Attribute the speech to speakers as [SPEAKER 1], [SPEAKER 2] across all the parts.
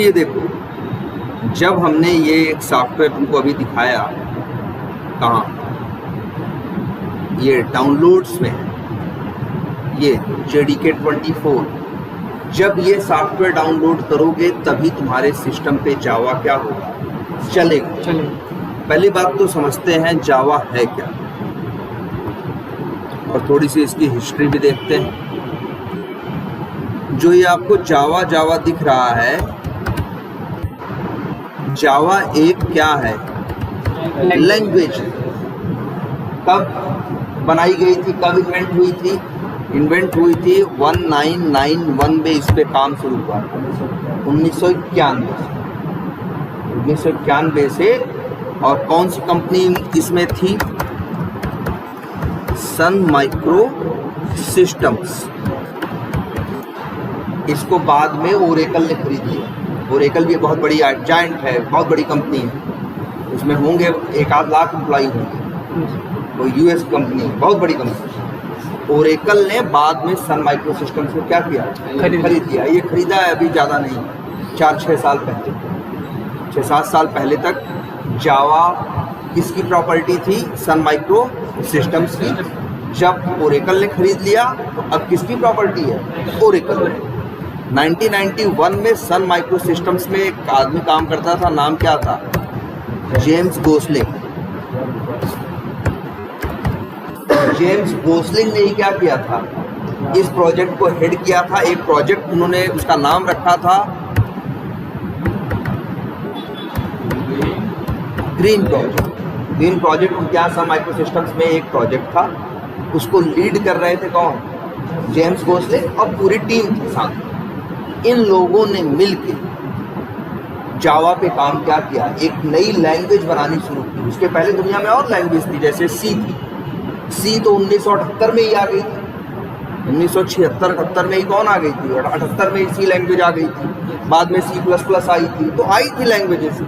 [SPEAKER 1] ये देखो, जब हमने ये एक सॉफ्टवेयर तुमको अभी दिखाया, कहाँ, ये डाउनलोड्स में, ये JDK24, जब ये सॉफ्टवेयर डाउनलोड करोगे तभी तुम्हारे सिस्टम पे जावा क्या होगा, चलेगा। पहली बात तो समझते हैं जावा है क्या, और थोड़ी सी इसकी हिस्ट्री भी देखते हैं। जो ये आपको जावा दिख रहा है, जावा एक क्या है, लैंग्वेज। कब बनाई गई थी, कब इन्वेंट हुई थी? इन्वेंट हुई थी 1991 में इस पे काम शुरू हुआ, 1991 से। और कौन सी कंपनी इसमें थी? Sun micro systems. इसको बाद में ओरेकल ने खरीद लिया। ओरेकल भी बहुत बड़ी जायंट है, बहुत बड़ी कंपनी है, उसमें होंगे 1-8 लाख एम्प्लॉई होंगे, वो यूएस कंपनी है, बहुत बड़ी कंपनी। ओरेकल ने बाद में सन माइक्रो सिस्टम्स को क्या किया, खरीद लिया। ये खरीदा है अभी, ज़्यादा नहीं, 4-6 साल पहले, 6-7 साल पहले तक जावा किसकी प्रॉपर्टी थी? सन माइक्रो सिस्टम्स की। जब ओरेकल ने खरीद लिया तो अब किसकी प्रॉपर्टी है? ओरेकल। 1991 में सन माइक्रो सिस्टम्स में एक आदमी काम करता था, नाम क्या था? James Gosling. जेम्स गोसलिंग ने ही क्या किया था, इस प्रोजेक्ट को हेड किया था। एक प्रोजेक्ट उन्होंने, उसका नाम रखा था ग्रीन प्रोजेक्ट। ग्रीन प्रोजेक्ट उनके यहाँ सन माइक्रो सिस्टम्स में एक प्रोजेक्ट था, उसको लीड कर रहे थे कौन? जेम्स गोसलिंग और पूरी टीम थी साथ। इन लोगों ने मिलके जावा पे काम क्या किया, एक नई लैंग्वेज बनानी शुरू की। उसके पहले दुनिया में और लैंग्वेज थी, जैसे सी थी। सी तो 1978 में ही आ गई थी, 1976-78 में ही कौन आ गई थी? 78 में ही सी लैंग्वेज आ गई थी। बाद में C++ आई थी, तो आई थी लैंग्वेजेस।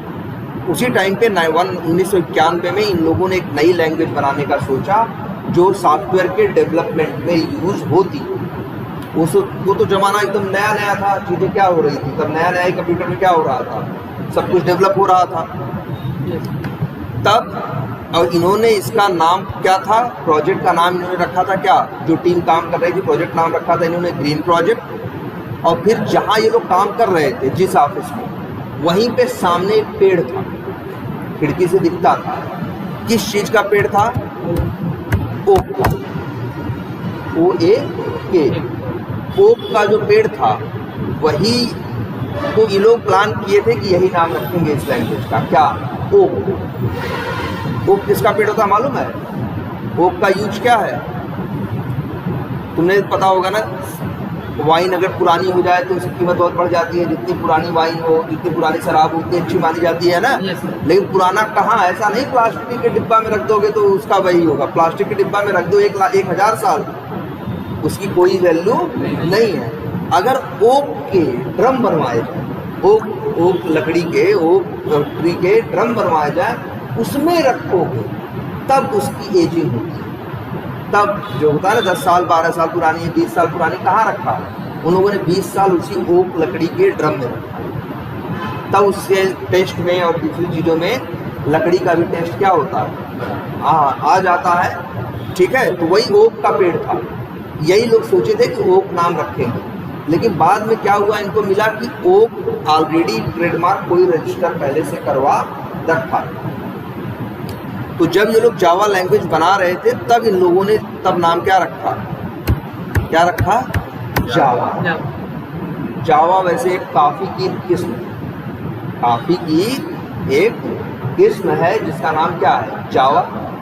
[SPEAKER 1] उसी टाइम पे 1991 में इन लोगों ने एक नई लैंग्वेज बनाने का सोचा, जो सॉफ्टवेयर के डेवलपमेंट में यूज होती। वो तो ज़माना एकदम नया था, चीज़ें क्या हो रही थी तब, नया कंप्यूटर में क्या हो रहा था, सब कुछ डेवलप हो रहा था तब। और इन्होंने इसका नाम क्या था, प्रोजेक्ट का नाम इन्होंने रखा था क्या, जो टीम काम कर रही थी, प्रोजेक्ट नाम रखा था इन्होंने ग्रीन प्रोजेक्ट। और फिर जहाँ ये लोग काम कर रहे थे, जिस ऑफिस में, वहीं पे सामने एक पेड़ था, खिड़की से दिखता था। किस चीज़ का पेड़ था? ओक का, OAK। ओक का जो पेड़ था, वही तो ये लोग प्लान किए थे कि यही नाम रखेंगे इस लैंग्वेज का, क्या? ओक। ओक किसका पेड़ होता मालूम है? ओक का यूज क्या है, तुमने पता होगा ना। वाइन अगर पुरानी हो जाए तो उसकी कीमत बहुत बढ़ जाती है। जितनी पुरानी वाइन हो, जितनी पुरानी शराब हो, उतनी अच्छी मानी जाती है ना। लेकिन पुराना कहाँ, ऐसा नहीं प्लास्टिक के डिब्बा में रख दोगे तो उसका वही होगा। प्लास्टिक के डिब्बा में रख दो 1,000 साल, उसकी कोई वैल्यू नहीं है। अगर ओक के ड्रम बनवाए जाए, ओक लकड़ी के, ओक ट्री के ड्रम बनवाए जाए, उसमें रखोगे तब उसकी एजिंग होती है। तब जो होता है ना 10 साल 12 साल पुरानी, 20 साल पुरानी, कहाँ रखा है? उन लोगों ने 20 साल उसी ओक लकड़ी के ड्रम में रखा। तब उसके टेस्ट में और दूसरी चीज़ों में लकड़ी का भी टेस्ट क्या होता है, आ जाता है। ठीक है, तो वही ओक का पेड़ था। यही लोग सोचे थे कि ओक नाम रखेंगे, लेकिन बाद में क्या हुआ, इनको मिला कि ओक ऑलरेडी ट्रेडमार्क कोई रजिस्टर पहले से करवा रखा। तो जब ये लोग जावा लैंग्वेज बना रहे थे, तब इन लोगों ने तब नाम क्या रखा, जावा। जावा वैसे एक कॉफ़ी की किस्म, कॉफ़ी की एक किस्म है जिसका नाम क्या है, जावा।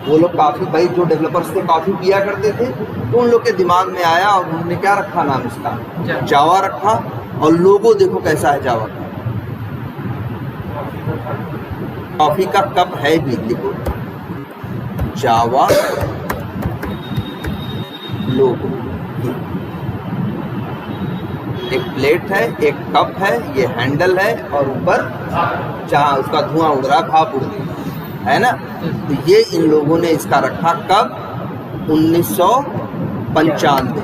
[SPEAKER 1] वो लोग काफ़ी, भाई जो डेवलपर्स थे कॉफ़ी पिया करते थे, तो उन लोग के दिमाग में आया और उन्होंने क्या रखा नाम इसका, जावा रखा। और लोगो देखो कैसा है जावा का, कॉफ़ी का कप है भी, देखो जावा लोगो। एक प्लेट है, एक कप है, ये हैंडल है, और ऊपर जहाँ उसका धुआं उड़ रहा, भाप उड़ रही है ना। तो ये इन लोगों ने इसका रखा कब, 1995।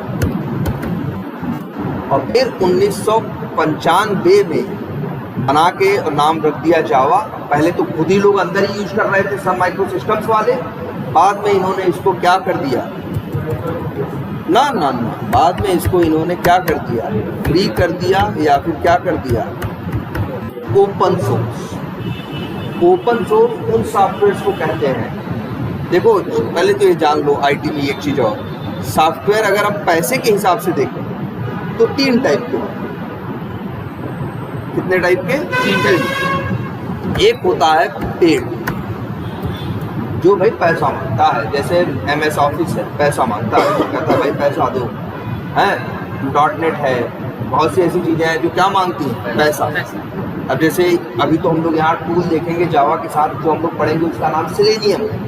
[SPEAKER 1] और फिर 1995 में बना के और नाम रख दिया जावा। पहले तो खुद ही लोग अंदर ही यूज कर रहे थे सब माइक्रो सिस्टम्स वाले, बाद में इन्होंने इसको क्या कर दिया ना बाद में इसको इन्होंने क्या कर दिया, फ्री कर दिया या फिर क्या कर दिया, ओपन सोर्स। ओपन सोर्स उन सॉफ्टवेयर्स को कहते हैं। देखो पहले तो ये जान लो आईटी में एक चीज़ और, सॉफ्टवेयर अगर हम पैसे के हिसाब से देखें तो 3 टाइप के। कितने टाइप के? 3 टाइप। एक होता है पेड, जो भाई पैसा मांगता है, जैसे MS ऑफिस है, पैसा मांगता है, कहता है भाई पैसा दो, हैं .NET है, बहुत सी ऐसी चीज़ें हैं जो क्या मांगती हैं, पैसा। अब जैसे अभी तो हम लोग यहाँ टूल देखेंगे जावा के साथ जो हम लोग पढ़ेंगे उसका नाम सेलेनियम है।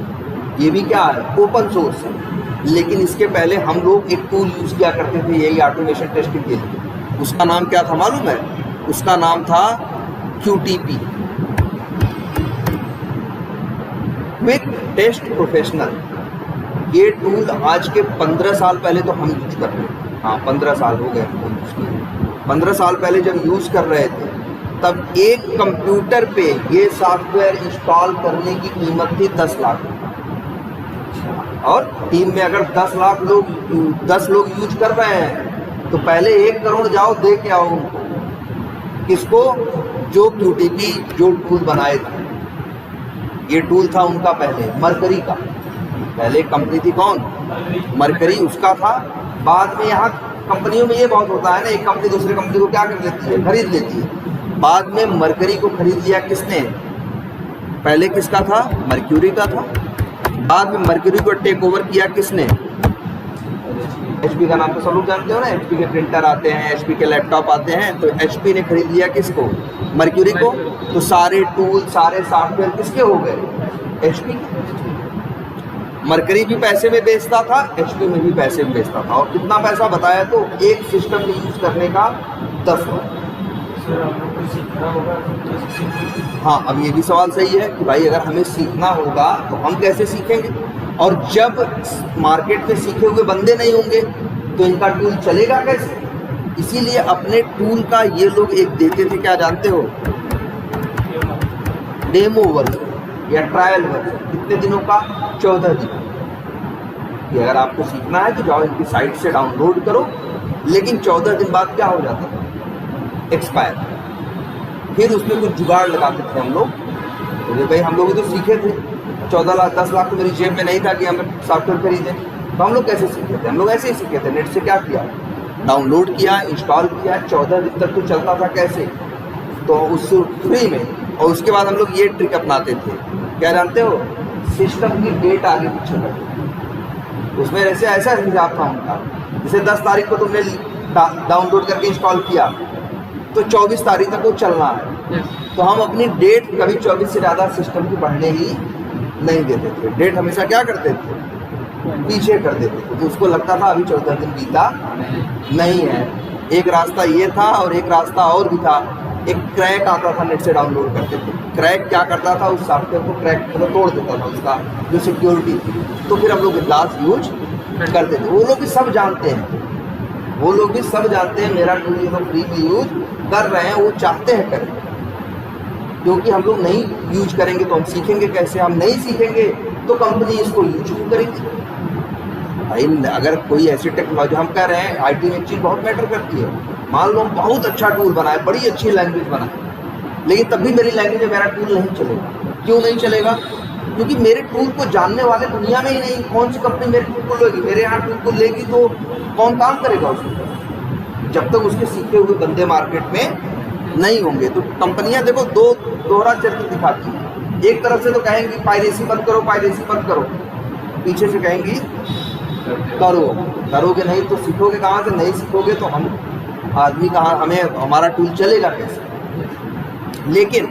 [SPEAKER 1] ये भी क्या है, ओपन सोर्स है। लेकिन इसके पहले हम लोग एक टूल यूज़ किया करते थे यही ऑटोमेशन टेस्टिंग के लिए, उसका नाम क्या था मालूम है? उसका नाम था QTP, क्विक टेस्ट प्रोफेशनल। ये टूल आज के 15 साल पहले तो हम यूज कर रहे थे, हाँ 15 साल हो गए हमको यूज़ किए। 15 साल पहले जब यूज़ कर रहे थे तब एक कंप्यूटर पे ये सॉफ्टवेयर इंस्टॉल करने की कीमत थी 10 लाख, और टीम में अगर 10 लोग यूज कर रहे हैं तो पहले 1 करोड़ जाओ दे के आओ उनको। किसको? जो QTP जो टूल बनाए थे। ये टूल था उनका पहले मरकरी का, पहले कंपनी थी कौन? मरकरी, उसका था। बाद में यहाँ कंपनियों में ये बहुत होता है ना, एक कंपनी दूसरे कंपनी को क्या कर लेती है, खरीद लेती है। बाद में मरकरी को खरीद लिया किसने? पहले किसका था? मर्क्यूरी का था। बाद में मर्क्यूरी को टेक ओवर किया किसने? HP का नाम तो सब लोग जानते हो ना, HP के प्रिंटर आते हैं, HP के लैपटॉप आते हैं, तो HP ने खरीद लिया किसको? मर्क्यूरी को। तो सारे टूल सारे सॉफ्टवेयर किसके हो गए? HP के। मर्करी भी पैसे में बेचता था, HP में भी पैसे में बेचता था। और कितना पैसा बताया तो एक सिस्टम में यूज करने का 10 रुपये। हाँ, अब ये भी सवाल सही है कि भाई अगर हमें सीखना होगा तो हम कैसे सीखेंगे? और जब मार्केट में सीखे हुए बंदे नहीं होंगे तो इनका टूल चलेगा कैसे? इसीलिए अपने टूल का ये लोग एक देते थे, क्या जानते हो? डेमो वर्जन या ट्रायल वर्जन। कितने दिनों का? 14 दिन। कि अगर आपको सीखना है तो जाओ इनकी साइट से डाउनलोड करो, लेकिन 14 दिन बाद क्या हो जाता था? एक्सपायर। फिर उसमें कुछ जुगाड़ लगाते थे हम लोग, तो भाई हम लोग तो सीखे थे, 14 लाख 10 लाख तो मेरी जेब में नहीं था कि हम सॉफ्टवेयर खरीदें, तो हम लोग कैसे सीखे थे? हम लोग ऐसे ही सीखे थे, नेट से क्या किया, डाउनलोड किया, इंस्टॉल किया, 14 दिन तक तो चलता था। कैसे? तो उस फ्री में। और उसके बाद हम लोग ये ट्रिक अपनाते थे, क्या जानते हो? सिस्टम की डेट आगे पीछे कर, उसमें ऐसे ऐसा हिसाब था उनका, जैसे 10 तारीख को तुमने डाउनलोड करके इंस्टॉल किया तो 24 तारीख तक वो चलना है। तो हम अपनी डेट कभी 24 से ज़्यादा सिस्टम की बढ़ने ही नहीं देते थे। डेट हमेशा क्या करते थे? पीछे कर देते थे। तो उसको लगता था अभी 14 दिन बीता नहीं है। एक रास्ता ये था और एक रास्ता और भी था। एक क्रैक आता था, नेट से डाउनलोड करते थे। क्रैक क्या करता था? उस सॉफ्टवेयर को क्रैक मतलब तोड़ देता था, उसका जो सिक्योरिटी थी। तो फिर हम लोग ग्लास यूज करते थे। वो लोग भी सब जानते हैं, वो लोग भी सब जानते हैं मेरा टूल ये लोग फ्री में यूज कर रहे हैं, वो चाहते हैं करें, क्योंकि हम लोग नहीं यूज करेंगे तो हम सीखेंगे कैसे? हम नहीं सीखेंगे तो कंपनी इसको यूज क्यों करेगी? भाई अगर कोई ऐसी टेक्नोलॉजी, हम कह रहे हैं आईटी में एक चीज़ बहुत मैटर करती है। मान लो हम बहुत अच्छा टूल बनाए, बड़ी अच्छी लैंग्वेज बनाए, लेकिन तब भी मेरी लैंग्वेज में मेरा टूल नहीं चलेगा। क्यों नहीं चलेगा? क्योंकि मेरे टूल को जानने वाले दुनिया में ही नहीं। कौन सी कंपनी मेरे टूल को लेगी? मेरे यहाँ टूल को लेगी तो कौन काम करेगा उसको? जब तक उसके सीखे हुए बंदे मार्केट में नहीं होंगे। तो कंपनियां देखो दोहरा चरित्र दिखाती हैं। एक तरफ से तो कहेंगी पायरेसी बंद करो, पायरेसी बंद करो, पीछे से कहेंगी करोगे नहीं तो सीखोगे कहाँ से? नहीं सीखोगे तो हम आदमी कहाँ, हमें हमारा टूल चलेगा कैसे? लेकिन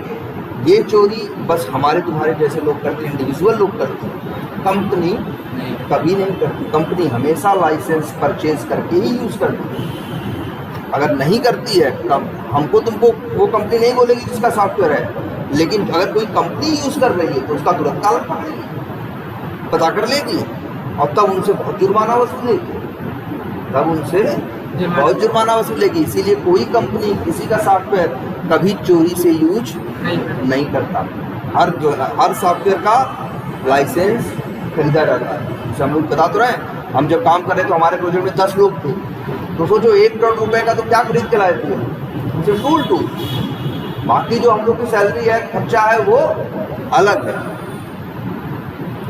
[SPEAKER 1] ये चोरी बस हमारे तुम्हारे जैसे लोग करते हैं, इंडिविजुअल लोग करते हैं, कंपनी कभी नहीं करती। कंपनी हमेशा लाइसेंस परचेज करके ही यूज़ करती है। अगर नहीं करती है तब हमको तुमको वो कंपनी नहीं बोलेगी जिसका सॉफ्टवेयर है, लेकिन अगर कोई कंपनी यूज़ कर रही है तो उसका तुरंत ताला पकड़ेगी, पता कर लेगी और तब उनसे बहुत जुर्माना वसूलेगी, तब उनसे बहुत जुर्माना वसूलेगी। इसीलिए कोई कंपनी किसी का सॉफ्टवेयर कभी चोरी से यूज नहीं करता। हर सॉफ्टवेयर का लाइसेंस खरीदा जाता है। जैसे हम लोग बता तो रहे हैं, हम जब काम कर रहे थे हमारे प्रोजेक्ट में 10 लोग थे, तो सोचो 1 करोड़ रुपए का तो क्या खरीद के लाए थे, सिर्फ टूल। बाकी जो हम लोग की सैलरी है, खर्चा है, वो अलग है।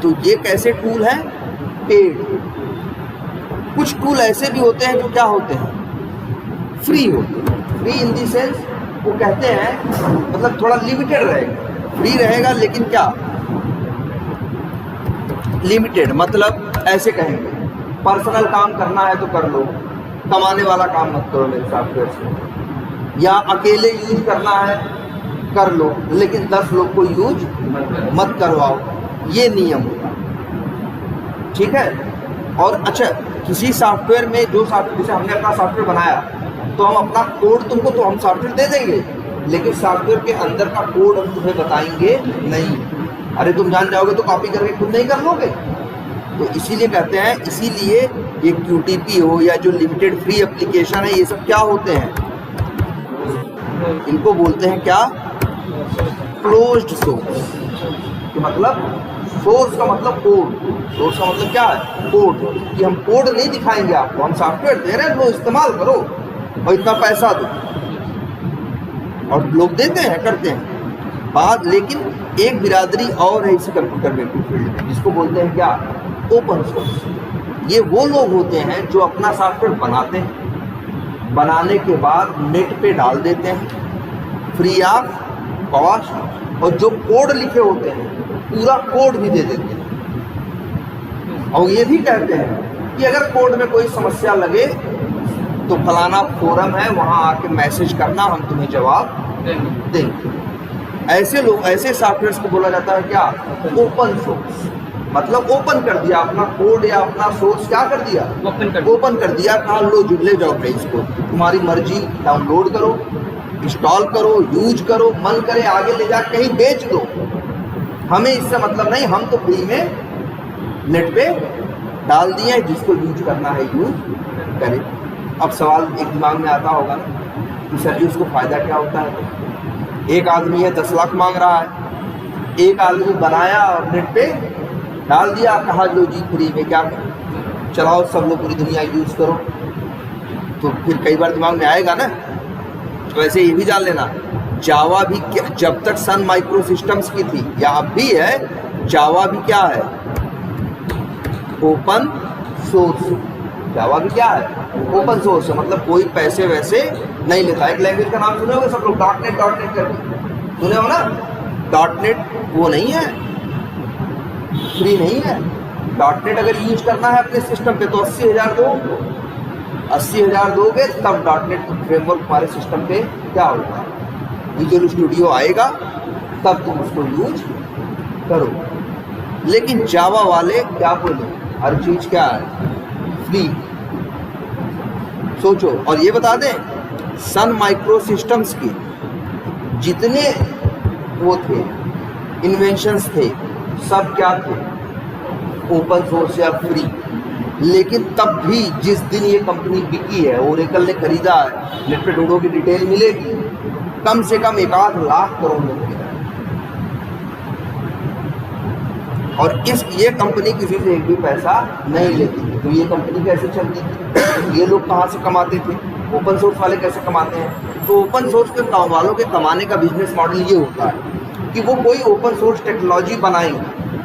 [SPEAKER 1] तो ये कैसे टूल हैं? पेड। कुछ टूल ऐसे भी होते हैं जो क्या होते हैं? फ्री होते हैं। फ्री इन दी सेंस वो कहते हैं मतलब थोड़ा लिमिटेड रहेगा। फ्री रहेगा लेकिन क्या लिमिटेड, मतलब ऐसे कहेंगे पर्सनल काम करना है तो कर लो, कमाने वाला काम मत करो मेरे सॉफ्टवेयर से, या अकेले यूज करना है कर लो लेकिन 10 लोग को यूज मत करवाओ, ये नियम होगा। ठीक है। और अच्छा, किसी सॉफ्टवेयर में जो सॉफ्टवेयर, जैसे हमने अपना सॉफ्टवेयर बनाया तो हम अपना कोड तुमको तो हम सॉफ्टवेयर दे देंगे, लेकिन सॉफ्टवेयर के अंदर का कोड हम तुम्हें बताएंगे नहीं। अरे तुम जान जाओगे तो कॉपी करके खुद नहीं कर लोगे। तो इसीलिए कहते हैं, इसीलिए ये QTP हो या जो लिमिटेड फ्री एप्लीकेशन है, ये सब क्या होते हैं? इनको बोलते हैं क्या? Closed source. मतलब सोर्स का मतलब कोड, सोर्स का मतलब क्या है? कोड। कि हम कोड नहीं दिखाएंगे आपको, हम सॉफ्टवेयर दे रहे हैं, लो इस्तेमाल करो और इतना पैसा दो। और लोग देते हैं, करते हैं बात। लेकिन एक बिरादरी और है इसी कंप्यूटर नेटवर्क फील्ड में, जिसको बोलते हैं क्या? Open source. ये वो लोग होते हैं जो अपना सॉफ्टवेयर बनाते हैं, बनाने के बाद नेट पे डाल देते हैं फ्री ऑफ कॉस्ट, और जो कोड लिखे होते हैं पूरा कोड भी दे देते हैं। और ये भी कहते हैं कि अगर कोड में कोई समस्या लगे तो फलाना फोरम है, वहाँ आके मैसेज करना, हम तुम्हें जवाब देंगे। ऐसे लोग, ऐसे सॉफ्टवेयर को बोला जाता है क्या? Open source. मतलब ओपन कर दिया अपना कोड या अपना सोर्स, क्या कर दिया? ओपन कर दिया। कहा लो ले जाओ भाई, इसको तुम्हारी मर्जी, डाउनलोड करो, इंस्टॉल करो, यूज करो, मन करे आगे ले जा कहीं बेच दो, हमें इससे मतलब नहीं, हम तो फ्री में नेट पे डाल दिए हैं, जिसको यूज करना है यूज करे। अब सवाल एक दिमाग में आता होगा कि सर जी उसको फ़ायदा क्या होता है? एक आदमी है 10 लाख मांग रहा है, एक आदमी बनाया और नेट पे डाल दिया, कहा लो जी फ्री में, क्या करो, चलाओ सब लोग, पूरी दुनिया यूज़ करो। तो फिर कई बार दिमाग में आएगा ना। तो ऐसे ये भी जान लेना, जावा भी जब तक सन माइक्रो सिस्टम्स की थी या अब भी है, जावा भी क्या है? Open source. जावा भी क्या है? ओपन सोर्स है। मतलब कोई पैसे वैसे नहीं लेता। एक लैंग्वेज का नाम सुने होंगे सब लोग, डॉटनेट करके सुने हो ना? डॉटनेट वो नहीं है, फ्री नहीं है। डॉटनेट अगर यूज करना है अपने सिस्टम पे तो 80,000 दो, 80,000 दोगे तब डॉटनेट फ्रेमवर्क हमारे सिस्टम पे क्या होगा? विजुअल स्टूडियो आएगा, तब तुम उसको यूज करो। लेकिन जावा वाले क्या बोले? हर चीज़ क्या है? फ्री। सोचो। और ये बता दें, सन माइक्रो सिस्टम्स की जितने वो थे इन्वेंशंस थे, सब क्या थे? ओपन सोर्स या फ्री। लेकिन तब भी जिस दिन ये कंपनी बिकी है, ओरेकल ने खरीदा है, नेट पे ढूंढोगे डिटेल मिलेगी, कम से कम 1-8 लाख करोड़ में खरीदा। और ये कंपनी किसी से एक भी पैसा नहीं लेती थी। तो ये कंपनी कैसे चलती थी? ये लोग कहाँ से कमाते थे? ओपन सोर्स वाले कैसे कमाते हैं? तो ओपन सोर्स के वालों के कमाने का बिजनेस मॉडल ये होता है कि वो कोई ओपन सोर्स टेक्नोलॉजी बनाएंगे,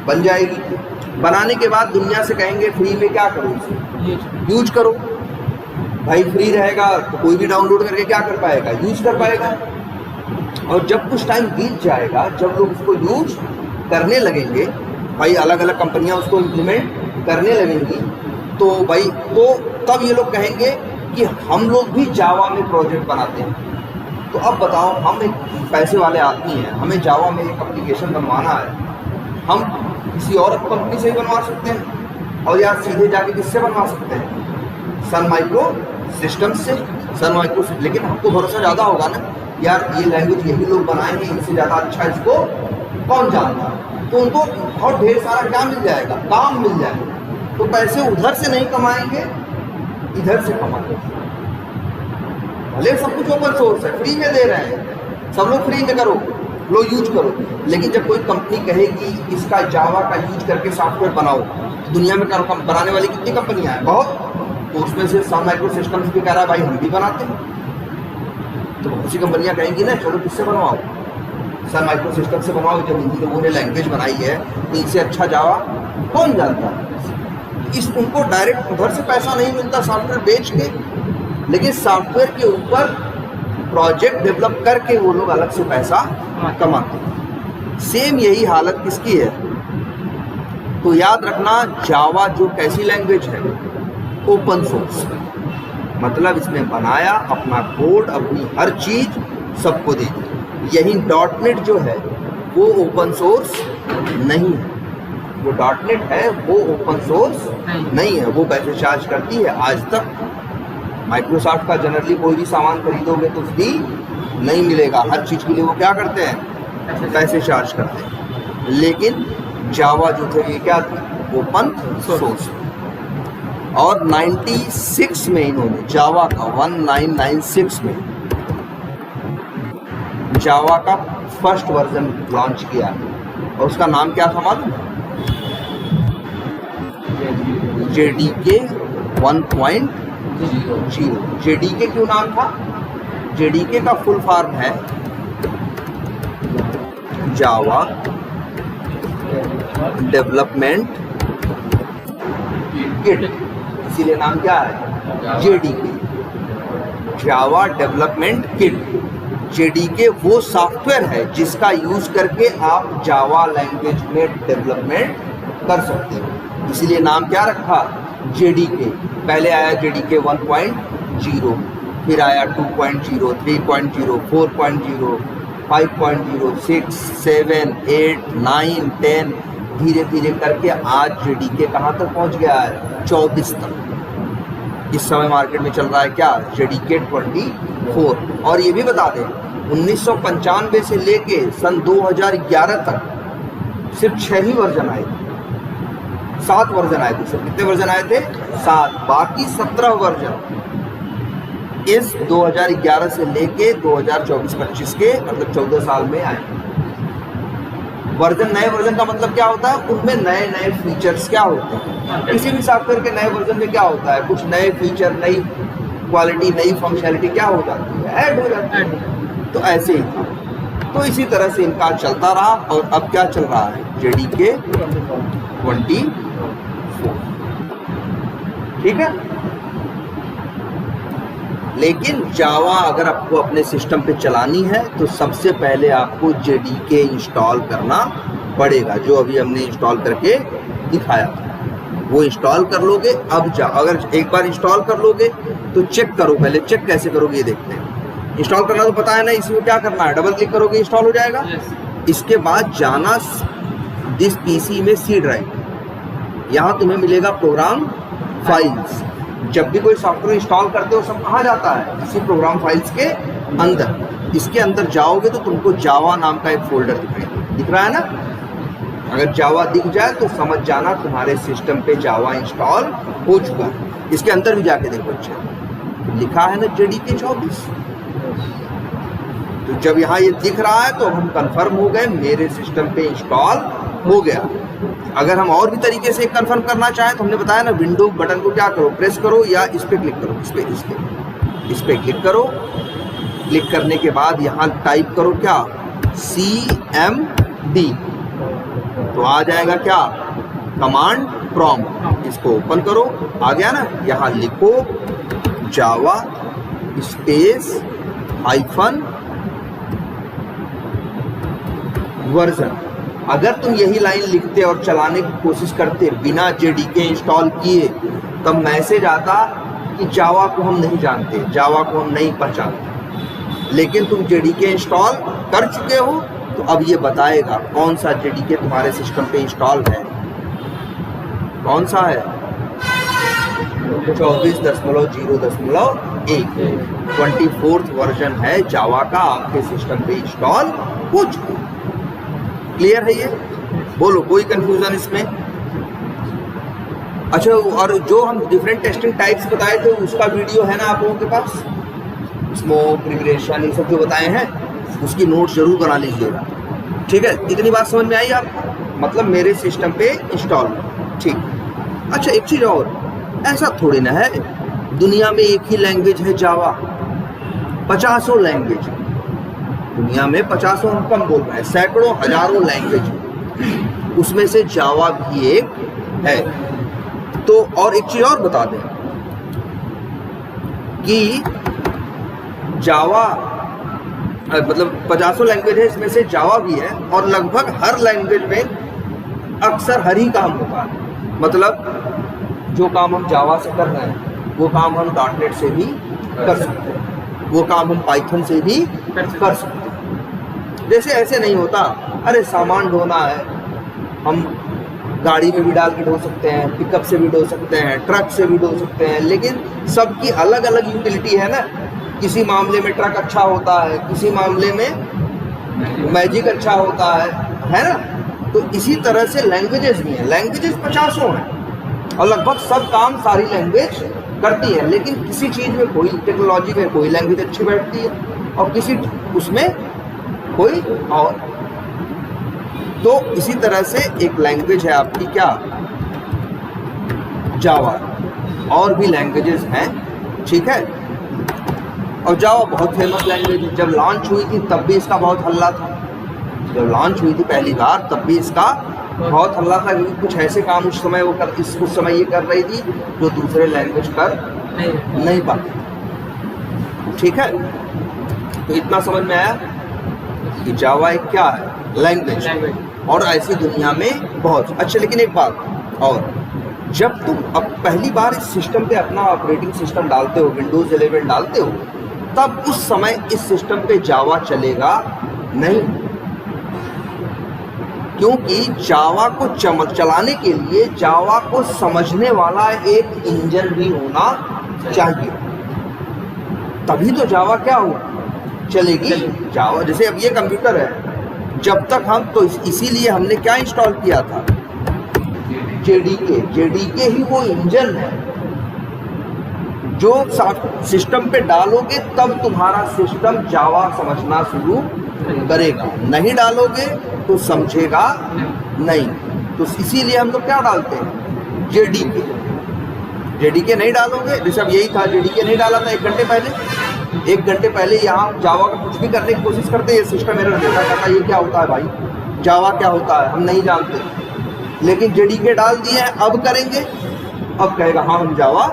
[SPEAKER 1] बन जाएगी, बनाने के बाद दुनिया से कहेंगे फ्री में क्या करो, इसे यूज करो। भाई फ्री रहेगा तो कोई भी डाउनलोड करके क्या कर पाएगा? यूज कर पाएगा। और जब कुछ टाइम बीत जाएगा, जब लोग उसको यूज करने लगेंगे, भाई अलग अलग कंपनियां उसको इम्प्लीमेंट करने लगेंगी, तो भाई तो तब ये लोग कहेंगे कि हम लोग भी जावा में प्रोजेक्ट बनाते हैं। तो अब बताओ, हम एक पैसे वाले आदमी हैं, हमें जावा में एक एप्लीकेशन बनवाना है, हम किसी और कंपनी से ही बनवा सकते हैं, और यार सीधे जाके किससे बनवा सकते हैं? सन माइक्रो सिस्टम्स से। सन माइक्रो, लेकिन हमको भरोसा ज़्यादा होगा ना, यार ये लैंग्वेज यही लोग बनाएंगे, इनसे ज़्यादा अच्छा इसको कौन जानता है? तो उनको और ढेर सारा क्या मिल जाएगा? काम मिल जाएगा। तो पैसे उधर से नहीं कमाएंगे, इधर से कमाएंगे। भले सब कुछ ओपन सोर्स है, फ्री में दे रहे हैं, सब लोग फ्री में करो, लो यूज करो। लेकिन जब कोई कंपनी कहे कि इसका जावा का यूज करके सॉफ्टवेयर बनाओ, दुनिया में बनाने वाली कितनी कंपनियां हैं, बहुत। तो उसमें से सन माइक्रो सिस्टम्स भी कह रहा है भाई हम भी बनाते हैं। तो बहुत सी कंपनियां कहेंगी ना चलो किससे बनवाओ, सन माइक्रो सिस्टम से बनवाओ, जब इन लोगों ने लैंग्वेज बनाई है तो इनसे अच्छा जावा कौन जानता है। उनको डायरेक्ट उधर से पैसा नहीं मिलता सॉफ्टवेयर बेच के, लेकिन सॉफ्टवेयर के ऊपर प्रोजेक्ट डेवलप करके वो लोग अलग से पैसा कमाते हैं। सेम यही हालत किसकी है, तो याद रखना जावा जो कैसी लैंग्वेज है, ओपन सोर्स, मतलब इसमें बनाया अपना कोड, अपनी हर चीज सबको दे दी। यही .NET जो है वो ओपन सोर्स नहीं है, वो .NET है वो ओपन सोर्स नहीं है, वो पैसे चार्ज करती है। आज तक माइक्रोसॉफ्ट का जनरली कोई भी सामान खरीदोगे तो फ्री नहीं मिलेगा, हर चीज़ के लिए वो क्या करते हैं, पैसे चार्ज करते हैं। लेकिन जावा जो थे ये क्या थी, ओपन सोर्स। और 96 में इन्होंने जावा का 1996 में जावा का फर्स्ट वर्जन लॉन्च किया, और उसका नाम क्या था मालूम, JDK 1.0। JDK क्यों नाम था, JDK का फुल फॉर्म है जावा डेवलपमेंट किट, इसीलिए नाम क्या है JDK, Java development kit. JDK वो सॉफ्टवेयर है जिसका यूज करके आप जावा लैंग्वेज में डेवलपमेंट कर सकते हो, इसीलिए नाम क्या रखा JDK। पहले आया JDK 1.0, फिर आया 2.0, 3.0, 4.0, 5.0, 6, 7, 8, 9, 10, धीरे धीरे करके आज JDK कहाँ तक पहुँच गया है, 24 तक। इस समय मार्केट में चल रहा है क्या, JDK 24। और ये भी बता दें 1995 से लेके सन 2011 तक सिर्फ 6 ही वर्जन आए थे, 7 वर्जन आए थे सिर्फ। कितने वर्जन आए थे, 7, बाकी 17 वर्जन इस 2011 से लेके 2024-25 के मतलब 14 साल में आए। वर्जन, नए वर्जन का मतलब क्या होता है, उनमें नए नए फीचर्स क्या होते हैं। किसी भी सॉफ्टवेयर के नए वर्जन में क्या होता है, कुछ नए फीचर, नई क्वालिटी, नई फंक्शनलिटी क्या हो जाती है, ऐड हो जाती है। तो ऐसे ही था, तो इसी तरह से इनका चलता रहा। और अब क्या चल रहा है, JDK 24, ठीक है। लेकिन जावा अगर आपको अपने सिस्टम पे चलानी है तो सबसे पहले आपको JDK इंस्टॉल करना पड़ेगा, जो अभी हमने इंस्टॉल करके दिखाया था वो इंस्टॉल कर लोगे। अब अगर एक बार इंस्टॉल कर लोगे तो चेक करो, पहले चेक कैसे करोगे ये देखते हैं। इंस्टॉल करना तो पता है ना, इसमें क्या करना है, डबल क्लिक करोगे इंस्टॉल हो जाएगा। इसके बाद जाना दिस PC में C ड्राइव, यहाँ तुम्हें मिलेगा प्रोग्राम फाइल्स। जब भी कोई सॉफ्टवेयर इंस्टॉल करते हो सब कहाँ जाता है, इसी प्रोग्राम फाइल्स के अंदर। इसके अंदर जाओगे तो तुमको जावा नाम का एक फोल्डर दिख रहा है ना, अगर जावा दिख जाए तो समझ जाना तुम्हारे सिस्टम पे जावा इंस्टॉल हो चुका है। इसके अंदर भी जाके देखो, अच्छा लिखा है ना JDK 24। तो जब यहाँ ये दिख रहा है तो हम कंफर्म हो गए मेरे सिस्टम पे इंस्टॉल हो गया। अगर हम और भी तरीके से कंफर्म करना चाहें तो हमने बताया ना, विंडो बटन को क्या करो, प्रेस करो या इस पे क्लिक करो, इस पे क्लिक करो। क्लिक करने के बाद यहाँ टाइप करो क्या, CMD, तो आ जाएगा क्या, कमांड प्रॉम्प्ट। इसको ओपन करो, आ गया ना। यहाँ लिखो जावा स्पेस हाइफन वर्जन। अगर तुम यही लाइन लिखते और चलाने की कोशिश करते बिना JDK इंस्टॉल किए, तब मैसेज आता कि जावा को हम नहीं जानते, जावा को हम नहीं पहचानते। लेकिन तुम JDK इंस्टॉल कर चुके हो तो अब ये बताएगा कौन सा JDK तुम्हारे सिस्टम पे इंस्टॉल है, कौन सा है, 24.0.1 24th वर्जन है जावा का, आपके सिस्टम पे इंस्टॉल हो चुका। क्लियर है ये, बोलो कोई कंफ्यूजन इसमें। अच्छा, और जो हम डिफरेंट टेस्टिंग टाइप्स बताए थे उसका वीडियो है ना आप लोगों के पास, स्मोक, रिग्रेशन, ये सब जो बताए हैं उसकी नोट्स जरूर बना लीजिएगा, ठीक है। इतनी बात समझ में आई आपको? मतलब मेरे सिस्टम पे इंस्टॉल, ठीक। अच्छा एक चीज़ और, ऐसा थोड़ी ना है दुनिया में एक ही लैंग्वेज है जावा, 50 लैंग्वेज दुनिया में, 50 हम कम बोल रहे हैं, सैकड़ों हजारों लैंग्वेज, उसमें से जावा भी एक है। तो और एक चीज़ और बता दें कि जावा मतलब 50 लैंग्वेज है, इसमें से जावा भी है, और लगभग हर लैंग्वेज में अक्सर हर ही काम होता है। मतलब जो काम हम जावा से कर रहे हैं वो काम हम .NET से भी कर सकते हैं, वो काम हम पाइथन से भी कर सकते हैं। जैसे ऐसे नहीं होता, अरे सामान ढोना है, हम गाड़ी में भी डाल के ढो सकते हैं, पिकअप से भी ढो सकते हैं, ट्रक से भी ढो सकते हैं, लेकिन सबकी अलग अलग यूटिलिटी है ना। किसी मामले में ट्रक अच्छा होता है, किसी मामले में मैजिक अच्छा होता है ना। तो इसी तरह से लैंग्वेजेस भी हैं, लैंग्वेजेस 50 हैं और लगभग सब काम सारी लैंग्वेज करती है, लेकिन किसी चीज़ में कोई टेक्नोलॉजी में कोई लैंग्वेज अच्छी बैठती है और किसी उसमें कोई और। तो इसी तरह से एक लैंग्वेज है आपकी क्या, जावा। और भी लैंग्वेजेस हैं, ठीक है। और जावा बहुत फेमस लैंग्वेज है, जब लॉन्च हुई थी तब भी इसका बहुत हल्ला था। जब लॉन्च हुई थी पहली बार तब भी इसका बहुत हल्ला था, क्योंकि कुछ ऐसे काम उस समय उस समय ये कर रही थी जो दूसरे लैंग्वेज कर नहीं पाते, ठीक है। तो इतना समझ में आया कि जावा एक क्या है, लैंग्वेज। और ऐसी दुनिया में बहुत अच्छा। लेकिन एक बात और, जब तुम अब पहली बार इस सिस्टम पे अपना ऑपरेटिंग सिस्टम डालते हो, विंडोज़ 11 डालते हो, तब उस समय इस सिस्टम पे जावा चलेगा नहीं, क्योंकि जावा को चलाने के लिए जावा को समझने वाला एक इंजन भी होना चाहिए, तभी तो जावा क्या हो चलेगी। जावा जैसे अब ये कंप्यूटर है, जब तक हम तो इसीलिए हमने क्या इंस्टॉल किया था, जेडीके ही वो इंजन है जो सिस्टम पे डालोगे तब तुम्हारा सिस्टम जावा समझना शुरू करेगा, नहीं डालोगे तो समझेगा नहीं। तो इसीलिए हम लोग क्या डालते हैं, जेडीके नहीं डालोगे। जैसे अब यही था, जेडीके नहीं डाला था 1 घंटे पहले यहाँ जावा का कुछ भी करने की कोशिश करते, ये सिस्टम एरर देता कहता ये क्या होता है भाई, जावा क्या होता है, हम नहीं जानते। लेकिन जेडीके डाल दिए हैं, अब करेंगे, अब कहेगा हाँ हम जावा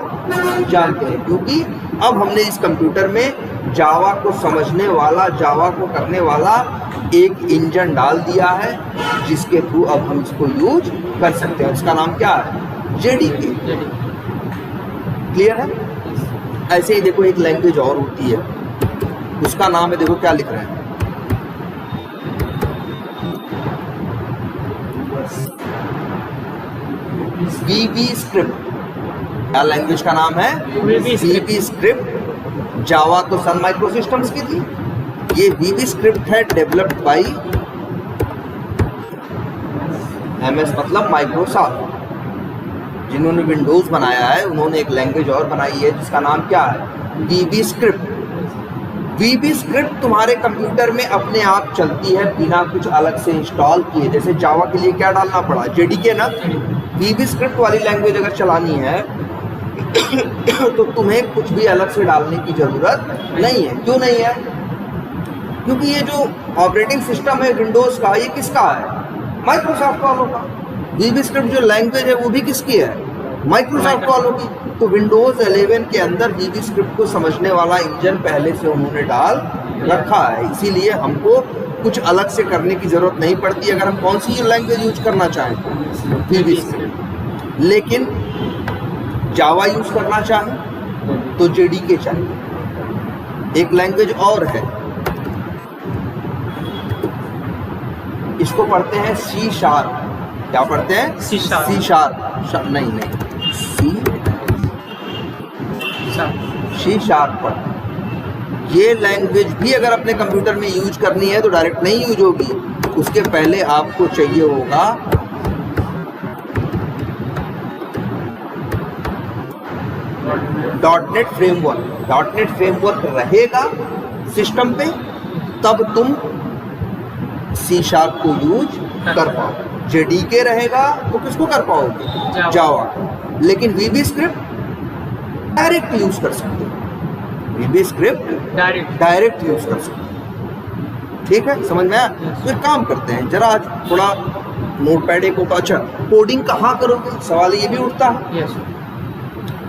[SPEAKER 1] जानते हैं, क्योंकि अब हमने इस कंप्यूटर में जावा को समझने वाला, जावा को करने वाला एक इंजन डाल दिया है, जिसके थ्रू अब हम इसको यूज कर सकते हैं। उसका नाम क्या है, जेडीके। क्लियर है? ऐसे ही देखो एक लैंग्वेज और होती है, उसका नाम है, देखो क्या लिख रहे हैं, VB स्क्रिप्ट। क्या लैंग्वेज का नाम है, VB स्क्रिप्ट। जावा तो सन माइक्रो सिस्टम्स की थी, ये VB स्क्रिप्ट है, डेवलप्ड बाई MS मतलब माइक्रोसॉफ्ट। जिन्होंने विंडोज़ बनाया है उन्होंने एक लैंग्वेज और बनाई है जिसका नाम क्या है, VB स्क्रिप्ट। VB स्क्रिप्ट तुम्हारे कंप्यूटर में अपने आप चलती है बिना कुछ अलग से इंस्टॉल किए। जैसे जावा के लिए क्या डालना पड़ा, जेडीके ना। VB स्क्रिप्ट वाली लैंग्वेज अगर चलानी है तो तुम्हें कुछ भी अलग से डालने की ज़रूरत नहीं है। क्यों नहीं है? क्योंकि ये जो ऑपरेटिंग सिस्टम है विंडोज़ का, ये किसका है, माइक्रोसॉफ्ट वालों का। VB स्क्रिप्ट जो लैंग्वेज है वो भी किसकी है, माइक्रोसॉफ्ट वालों की। तो विंडोज़ 11 के अंदर VB स्क्रिप्ट को समझने वाला इंजन पहले से उन्होंने डाल रखा है, इसीलिए हमको कुछ अलग से करने की ज़रूरत नहीं पड़ती अगर हम कौन सी लैंग्वेज यूज करना चाहें, VB स्क्रिप्ट। लेकिन जावा यूज करना चाहें तो जेडीके चाहिए। एक लैंग्वेज और है, इसको पढ़ते हैं C#। क्या पढ़ते हैं, C#। नहीं C# पढ़ते हैं। ये लैंग्वेज भी अगर अपने कंप्यूटर में यूज करनी है तो डायरेक्ट नहीं यूज होगी, उसके पहले आपको चाहिए होगा .NET फ्रेमवर्क। .NET फ्रेमवर्क रहेगा सिस्टम पे, तब तुम सी शार्प को यूज कर पाओ। जेडीके रहेगा तो किसको कर पाओगे? जावा। लेकिन वीबी स्क्रिप्ट डायरेक्ट यूज कर सकते हो, वीबी स्क्रिप्ट डायरेक्ट यूज कर सकते हो। ठीक है, समझ में आया? तो एक काम करते हैं, जरा आज थोड़ा नोटपैड एक होगा। अच्छा, कोडिंग कहाँ करोगे, सवाल ये भी उठता है।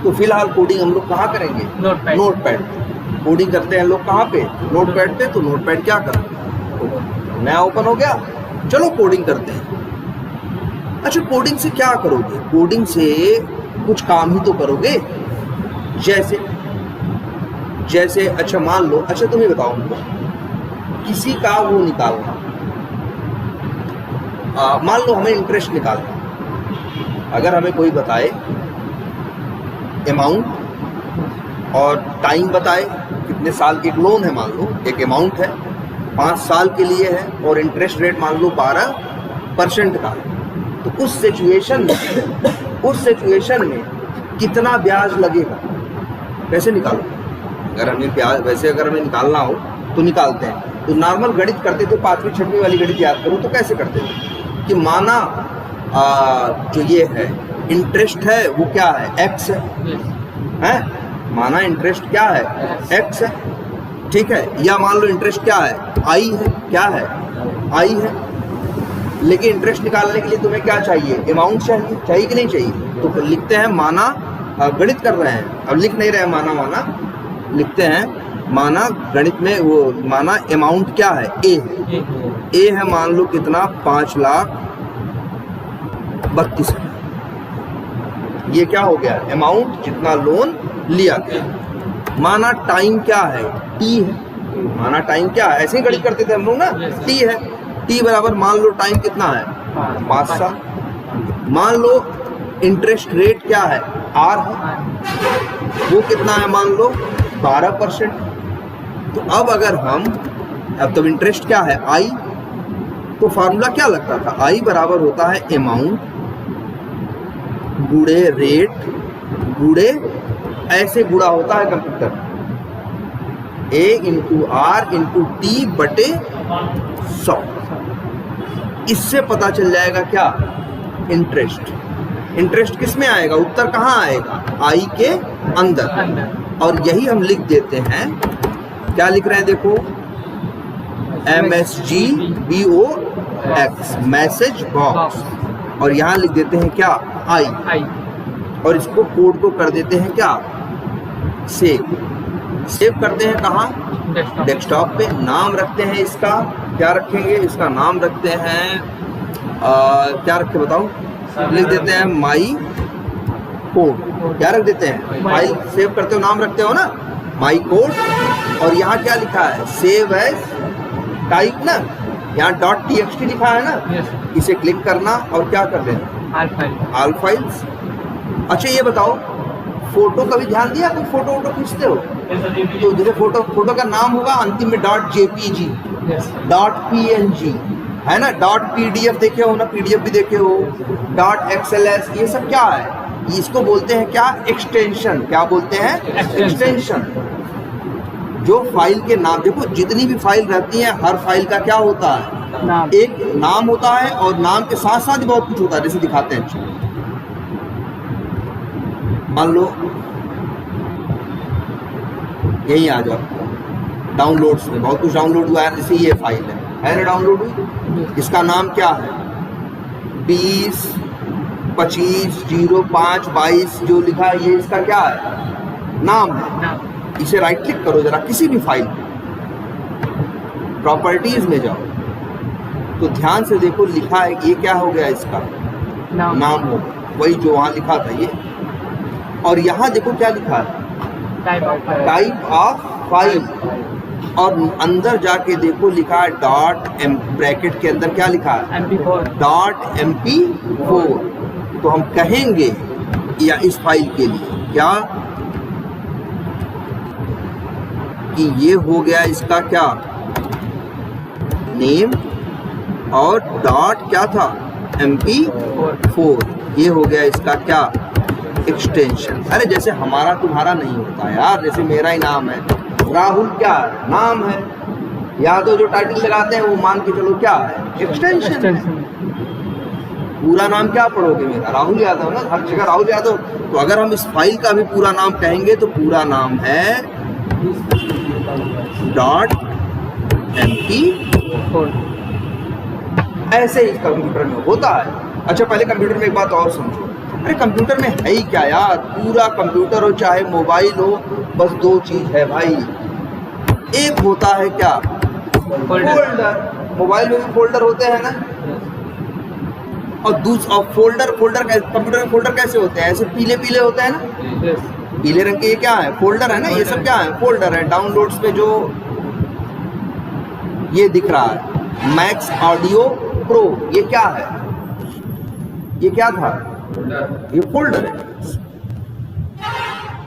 [SPEAKER 1] तो फिलहाल कोडिंग हम लोग कहाँ करेंगे? नोटपैड। कोडिंग करते हैं लोग कहाँ पे? नोटपैड पे। तो नोटपैड क्या करें, नया ओपन हो गया, चलो कोडिंग करते हैं। अच्छा, कोडिंग से क्या करोगे? कोडिंग से कुछ काम ही तो करोगे। जैसे अच्छा मान लो, अच्छा तुम ही बताओ हमको, किसी का वो निकालना, मान लो हमें इंटरेस्ट निकालना। अगर हमें कोई बताए अमाउंट और टाइम बताए, कितने साल की एक लोन है, मान लो एक अमाउंट है 5 साल के लिए है और इंटरेस्ट रेट मान लो 12% का है, तो उस सिचुएशन में कितना ब्याज लगेगा, कैसे निकालो? अगर हमें ब्याज वैसे अगर हमें निकालना हो तो निकालते हैं। तो नॉर्मल गणित करते थे, 5वीं 6वीं वाली गणित याद करो तो कैसे करते थे कि माना जो ये है इंटरेस्ट है वो क्या है, एक्स है, माना इंटरेस्ट क्या है, एक्स है, ठीक है। या मान लो इंटरेस्ट क्या है, आई है, क्या है, आई है। लेकिन इंटरेस्ट निकालने के लिए तुम्हें क्या चाहिए, अमाउंट चाहिए कि नहीं चाहिए? तो लिखते हैं माना, गणित कर रहे हैं, अब लिख नहीं रहे माना लिखते हैं माना, गणित में वो माना अमाउंट क्या है, ए है मान लो कितना, 5,32,000। ये क्या हो गया, अमाउंट जितना लोन लिया गया। माना टाइम क्या है, टी है, माना टाइम क्या है, ऐसे ही गणित करते थे हम लोग ना, टी है, टी बराबर मान लो टाइम कितना है, 5 साल। मान लो इंटरेस्ट रेट क्या है, आर है, वो कितना है, मान लो 12%। तो अब अगर हम, अब तो इंटरेस्ट क्या है, आई, तो फार्मूला क्या लगता था, आई बराबर होता है अमाउंट गुणे रेट गुणे, ऐसे गुणा होता है computer, A into R into T बटे 100। इससे पता चल जाएगा क्या, इंटरेस्ट किस में आएगा, उत्तर कहाँ आएगा, आई के अंदर। और यही हम लिख देते हैं, क्या लिख रहे हैं देखो, MSGBOX, मैसेज बॉक्स, और यहाँ लिख देते हैं क्या, आई, और इसको कोड को कर देते हैं क्या, सेव करते हैं कहाँ, डेस्कटॉप पे। नाम रखते हैं इसका, क्या रखेंगे, इसका नाम रखते हैं क्या रखे बताओ, लिख देते हैं माई कोड, क्या रख देते हैं, फाइल सेव करते हो नाम रखते हो ना, माई कोड। और यहाँ क्या लिखा है, सेव एज टाइप ना, यहाँ .txt लिखा है ना, इसे क्लिक करना और क्या कर देना, ऑल फाइल्स। अच्छा ये बताओ, फोटो का भी ध्यान दिया, कोई फोटो खींचते हो तो जैसे फोटो का नाम होगा अंतिम में .jpg, .png है ना, .pdf देखे हो ना, PDF भी देखे हो, .xls, ये सब क्या है, इसको बोलते हैं क्या, एक्सटेंशन। क्या बोलते हैं, एक्सटेंशन। जो फाइल के नाम, देखो जितनी भी फाइल रहती है, हर फाइल का क्या होता है, एक नाम होता है, और नाम के साथ साथ ही बहुत कुछ होता है, जैसे दिखाते हैं। मान लो यहीं आ जाओ, डाउनलोड्स में बहुत कुछ डाउनलोड हुआ है, जैसे ये फाइल है ना डाउनलोड हुई, इसका नाम क्या है, 20-25-05-22 जो लिखा है, ये इसका क्या है, नाम है। इसे राइट क्लिक करो जरा, किसी भी फाइल, प्रॉपर्टीज में जाओ, तो ध्यान से देखो लिखा है, ये क्या हो गया, इसका नाम हो, वही जो वहाँ लिखा था ये। और यहाँ देखो क्या लिखा है, टाइप ऑफ फाइल, और अंदर जाके देखो लिखा है ब्रैकेट के अंदर क्या लिखा है, .mp4। तो हम कहेंगे या इस फाइल के लिए क्या, कि ये हो गया इसका क्या, नेम, और डॉट क्या था, mp4, ये हो गया इसका क्या, एक्सटेंशन। अरे जैसे हमारा तुम्हारा नहीं होता यार, जैसे मेरा ही नाम है राहुल, क्या नाम है, या तो जो टाइटल लगाते हैं वो मान के चलो क्या है, एक्सटेंशन है। पूरा नाम क्या पढ़ोगे मेरा, राहुल यादव ना, हर जगह राहुल यादव। तो अगर हम इस फाइल का भी पूरा नाम कहेंगे तो पूरा नाम है .mp। ऐसे ही कंप्यूटर में होता है। अच्छा पहले कंप्यूटर में एक बात और समझो, अरे कंप्यूटर में है ही क्या यार, पूरा कंप्यूटर हो चाहे मोबाइल हो, बस दो चीज है भाई। एक होता है क्या, फोल्डर। मोबाइल में भी फोल्डर होते हैं ना, और दूसरा फोल्डर कंप्यूटर में फोल्डर कैसे होते हैं, ऐसे पीले पीले होते हैं ना, पीले रंग के। ये क्या है, फोल्डर है ना, ये सब क्या है, फोल्डर है। डाउनलोड्स पे जो ये दिख रहा है मैक्स ऑडियो प्रो, ये क्या है, ये क्या था, ये फोल्डर है।